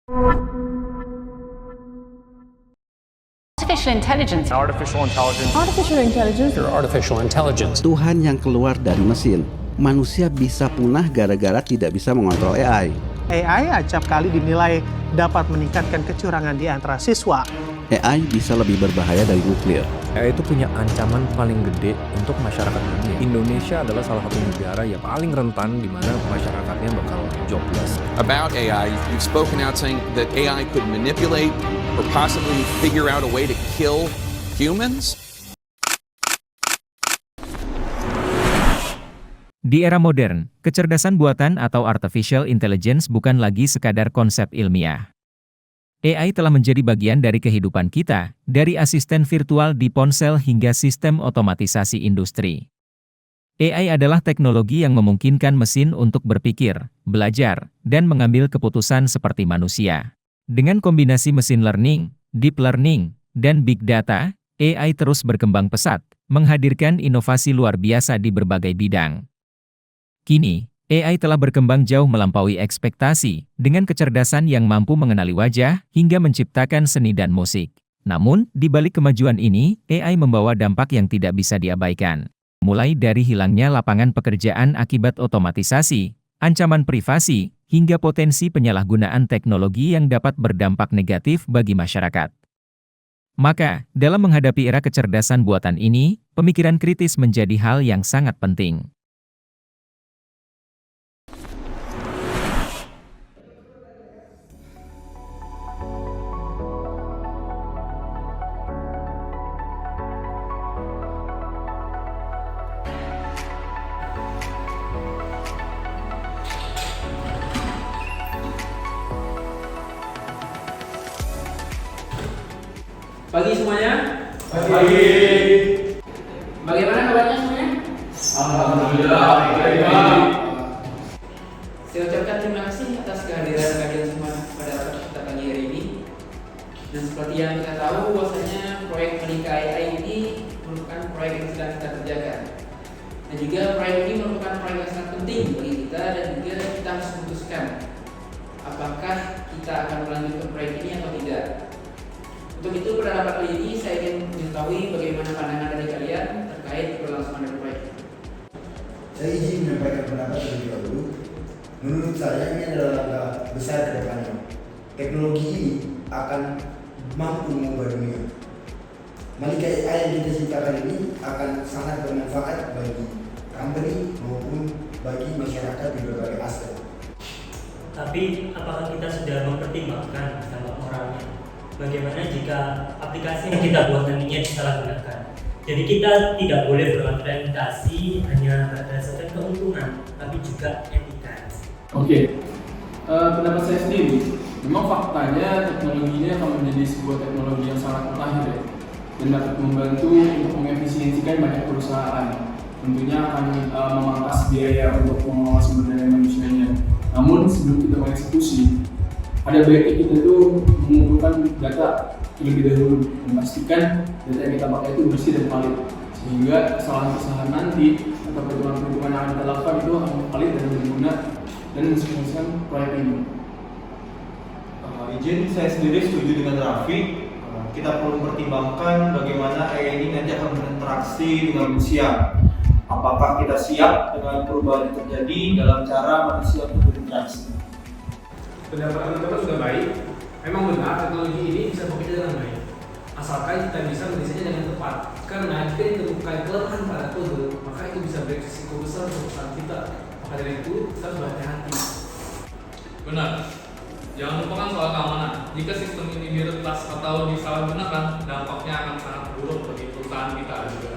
Artificial intelligence. Tuhan yang keluar dari mesin. Manusia bisa punah gara-gara tidak bisa mengontrol AI. AI acap kali dinilai dapat meningkatkan kecurangan di antara siswa. AI bisa lebih berbahaya dari nuklir. AI itu punya ancaman paling gede untuk masyarakat dunia. Indonesia adalah salah satu negara yang paling rentan di mana masyarakatnya bakal jobless. About AI, you've spoken out saying that AI could manipulate or possibly figure out a way to kill humans. Di era modern, kecerdasan buatan atau artificial intelligence bukan lagi sekadar konsep ilmiah. AI telah menjadi bagian dari kehidupan kita, dari asisten virtual di ponsel hingga sistem otomatisasi industri. AI adalah teknologi yang memungkinkan mesin untuk berpikir, belajar, dan mengambil keputusan seperti manusia. Dengan kombinasi mesin learning, deep learning, dan big data, AI terus berkembang pesat, menghadirkan inovasi luar biasa di berbagai bidang. Kini, AI telah berkembang jauh melampaui ekspektasi, dengan kecerdasan yang mampu mengenali wajah, hingga menciptakan seni dan musik. Namun, di balik kemajuan ini, AI membawa dampak yang tidak bisa diabaikan. Mulai dari hilangnya lapangan pekerjaan akibat otomatisasi, ancaman privasi, hingga potensi penyalahgunaan teknologi yang dapat berdampak negatif bagi masyarakat. Maka, dalam menghadapi era kecerdasan buatan ini, pemikiran kritis menjadi hal yang sangat penting. Pagi semuanya. Pagi. Bagaimana kabarnya semuanya? Alhamdulillah baik. Saya ucapkan terima kasih atas kehadiran kalian semua pada rapat kita pagi hari ini. Dan seperti yang kita tahu, bahwasanya proyek Menika AI ini merupakan proyek yang sedang kita kerjakan. Dan juga proyek ini merupakan proyek yang sangat penting bagi kita, dan juga kita harus memutuskan apakah kita akan melanjutkan proyek ini atau tidak. Untuk itu, pada rapat kali ini saya ingin mengetahui bagaimana pandangan dari kalian terkait keberlangsungan dari proyek ini. Saya izin menyampaikan pendapat terlebih dahulu. Menurut saya ini adalah langkah besar ke depannya. Teknologi ini akan mampu mengubah dunia. Menika AI yang kita ciptakan ini akan sangat bermanfaat bagi company maupun bagi masyarakat di berbagai aspek. Tapi apakah kita sudah mempertimbangkan dampak moralnya? Bagaimana jika aplikasi yang kita buat nantinya disalahgunakan? Jadi kita tidak boleh berorientasi hanya berdasarkan keuntungan, tapi juga etika. Oke. Pendapat saya sendiri, memang faktanya teknologi ini akan menjadi sebuah teknologi yang sangat mutakhir ya, dan dapat membantu untuk mengefisiensikan banyak perusahaan. Tentunya akan memangkas biaya untuk mengelola sumber daya manusianya. Namun sebelum kita mengeksekusi, ada baiknya kita tuh mengumpulkan data terlebih dahulu, memastikan data yang kita pakai itu bersih dan valid, sehingga kesalahan-kesalahan nanti atau perhitungan-perhitungan yang akan kita lakukan itu akan valid dan berguna dan mensukseskan proyek ini. Izin, saya sendiri setuju dengan Raffi. Kita perlu mempertimbangkan bagaimana AI ini nanti akan berinteraksi dengan manusia. Apakah kita siap dengan perubahan yang terjadi dalam cara manusia berinteraksi? Pendapat teman-teman sudah baik. Memang benar teknologi ini bisa bekerja dengan baik, asalkan kita bisa mendesainnya dengan tepat. Karena jika ditemukan kelemahan pada kode, maka itu bisa beresiko besar untuk perusahaan kita. Maka dari itu kita harus berhati-hati. Benar. Jangan lupakan soal keamanan. Jika sistem ini diretas atau disalahgunakan, dampaknya akan sangat buruk bagi perusahaan kita juga.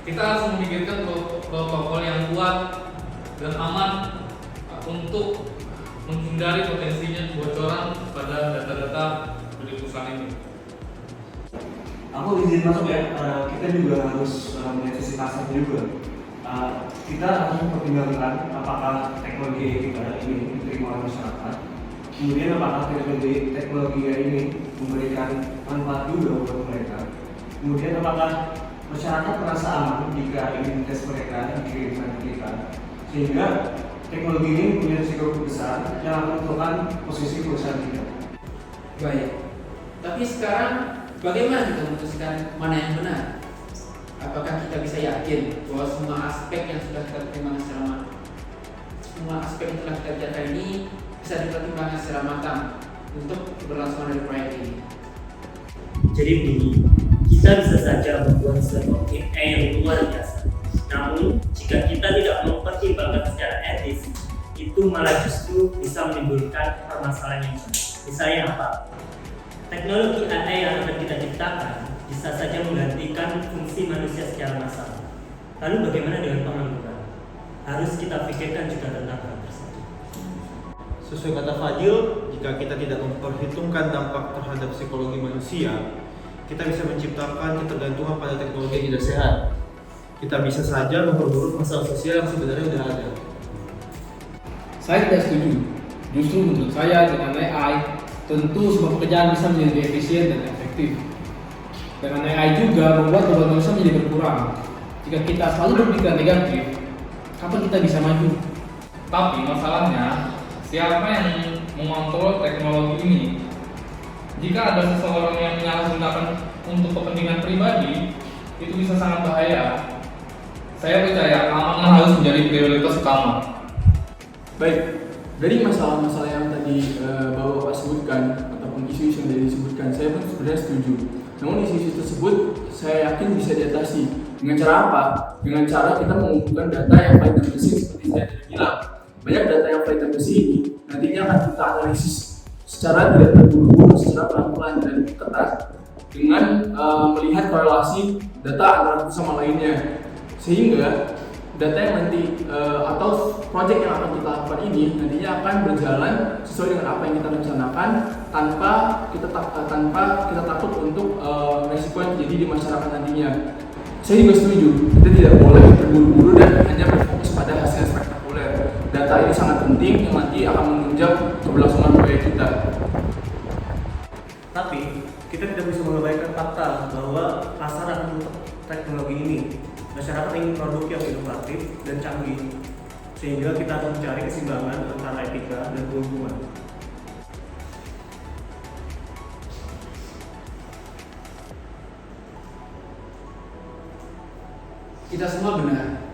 Kita harus memikirkan protokol yang kuat dan aman untuk menghindari potensinya kebocoran pada data-data dari perusahaan ini. Aku izin masuk ya, kita juga harus melihat sisi pasarnya juga. Kita harus mempertimbangkan apakah teknologi kita ini diterima oleh masyarakat, kemudian apakah teknologi ini memberikan manfaat juga untuk mereka, kemudian apakah masyarakat merasa aman jika identitas mereka dikirimkan ke kita, sehingga teknologi ini punya risiko besar yang akan menentukan posisi perusahaan kita. Baik. Tapi sekarang bagaimana kita memutuskan mana yang benar? Apakah kita bisa yakin bahwa semua aspek yang sudah kita pertimbangkan secara matang, semua aspek yang telah kita bicarakan ini bisa dipertimbangkan secara matang untuk keberlangsungan dari proyek ini? Jadi begini, kita bisa saja membuat sebuah AI yang luar biasa. Namun, jika kita tidak mempertimbangkan secara etis, itu malah justru bisa menimbulkan permasalahan yang besar. Misalnya apa? Teknologi AI yang akan kita ciptakan bisa saja menggantikan fungsi manusia secara massal. Lalu bagaimana dengan pengangguran? Harus kita pikirkan juga tentang hal tersebut. Sesuai kata Fadil, jika kita tidak memperhitungkan dampak terhadap psikologi manusia, kita bisa menciptakan ketergantungan pada teknologi yang tidak sehat. Kita bisa saja memperburuk masalah sosial yang sebenarnya sudah ada. Saya tidak setuju. Justru menurut saya dengan AI, tentu semua pekerjaan bisa menjadi lebih efisien dan efektif. Dengan AI juga membuat beban manusia menjadi berkurang. Jika kita selalu berpikiran negatif, kapan kita bisa maju? Tapi masalahnya, siapa yang mengontrol teknologi ini? Jika ada seseorang yang menyalahgunakan untuk kepentingan pribadi, itu bisa sangat bahaya. Saya percaya keamanan harus menjadi prioritas utama. Baik, dari masalah-masalah yang tadi Bapak sebutkan ataupun isu-isu yang tadi disebutkan, saya pun sebenarnya setuju. Namun isu-isu tersebut saya yakin bisa diatasi. Dengan cara apa? Dengan cara kita mengumpulkan data yang valid dan bersih seperti saya tadi bilang. Banyak data yang valid dan bersih ini nantinya akan kita analisis secara tidak terburu-buru, secara pelan-pelan dan ketat dengan melihat korelasi data antara satu sama lainnya. Sehingga data yang nanti atau proyek yang akan kita lakukan ini nantinya akan berjalan sesuai dengan apa yang kita rencanakan tanpa kita takut untuk resiko yang terjadi di masyarakat nantinya. Saya juga setuju, kita tidak boleh terburu-buru dan hanya berfokus pada hasil spektakuler. Data ini sangat penting yang nanti akan menunjang keberlangsungan proyek kita. Tapi kita tidak bisa mengabaikan fakta bahwa pasar akan menutup teknologi ini. Masyarakat ingin produk yang inovatif dan canggih, sehingga kita akan mencari keseimbangan antara etika dan keuntungan. Kita semua benar.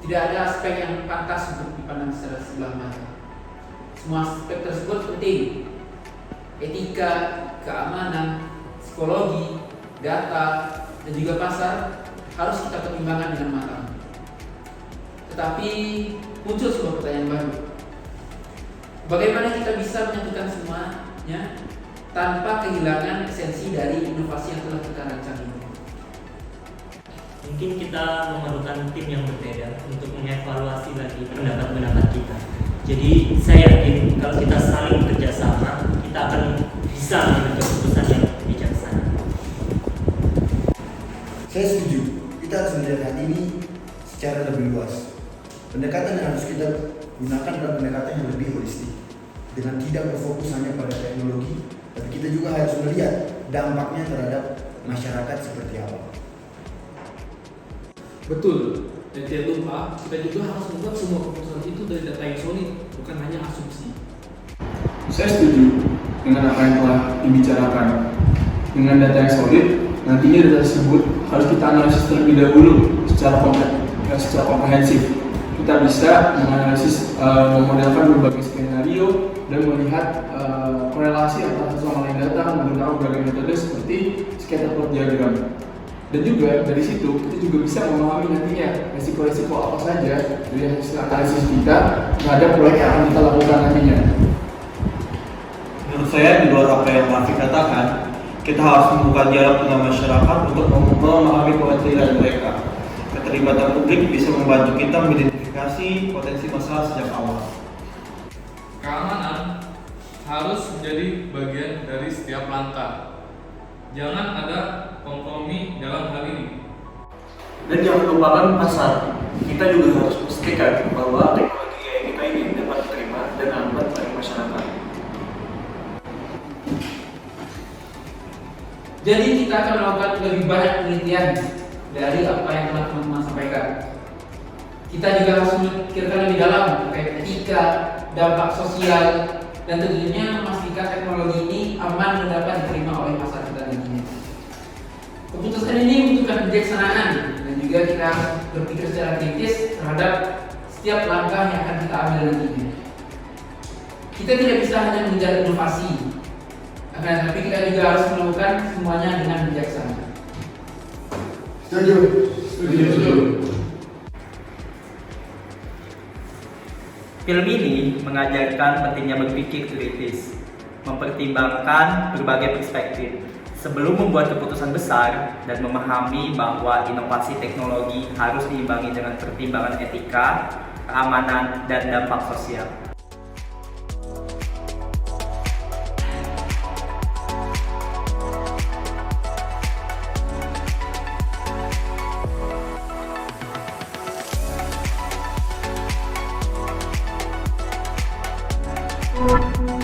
Tidak ada aspek yang pantas untuk dipandang secara sebelah mata. Semua aspek tersebut penting. Etika, keamanan, psikologi, data, dan juga pasar harus kita pertimbangkan dengan matang. Tetapi muncul sebuah pertanyaan baru. Bagaimana kita bisa menyatukan semuanya tanpa kehilangan esensi dari inovasi yang telah kita rancang ini? Mungkin kita memerlukan tim yang berbeda untuk mengevaluasi lagi pendapat-pendapat kita. Jadi saya yakin kalau kita saling bekerja sama, kita akan bisa mengambil keputusan yang bijaksana. Saya setuju, kita harus melihat ini secara lebih luas. Pendekatan yang harus kita gunakan adalah pendekatan yang lebih holistik, dengan tidak berfokus hanya pada teknologi, tapi kita juga harus melihat dampaknya terhadap masyarakat seperti apa. Betul, dan tidak lupa kita juga harus membuat semua keputusan itu dari data yang solid, bukan hanya asumsi. Saya setuju dengan apa yang telah dibicarakan. Dengan data yang solid, nantinya data tersebut harus kita analisis terlebih dahulu secara komprehensif. Kita bisa menganalisis, memodelkan berbagai skenario dan melihat korelasi antara satu sama lain data menggunakan berbagai metode seperti scatter plot diagram. Dan juga dari situ kita juga bisa memahami nantinya resiko-resiko apa saja dari hasil analisis kita terhadap proyek yang akan kita lakukan nantinya. Menurut saya, di luar apa yang Rafiq katakan, kita harus membuka dialog dengan masyarakat untuk memahami kekhawatiran mereka. Keterlibatan publik bisa membantu kita mengidentifikasi potensi masalah sejak awal. Keamanan harus menjadi bagian dari setiap langkah. Jangan ada kompromi dalam hal ini. Dan jangan lupakan pasar. Kita juga harus memastikan bahwa teknologi AI kita ini dapat diterima dan aman oleh masyarakat. Jadi kita akan melakukan lebih banyak penelitian dari apa yang telah teman-teman sampaikan. Kita juga harus memikirkan lebih dalam terkait etika, dampak sosial, dan tentunya memastikan teknologi ini aman dan dapat diterima oleh masyarakat nantinya. Keputusan ini membutuhkan kebijaksanaan dan juga kita harus berpikir secara kritis terhadap setiap langkah yang akan kita ambil nantinya. Kita tidak bisa hanya mengejar inovasi, akan tetapi kita juga harus melakukan semuanya dengan bijaksana. Setuju. Film ini mengajarkan pentingnya berpikir kritis, mempertimbangkan berbagai perspektif sebelum membuat keputusan besar dan memahami bahwa inovasi teknologi harus diimbangi dengan pertimbangan etika, keamanan, dan dampak sosial. Thank you.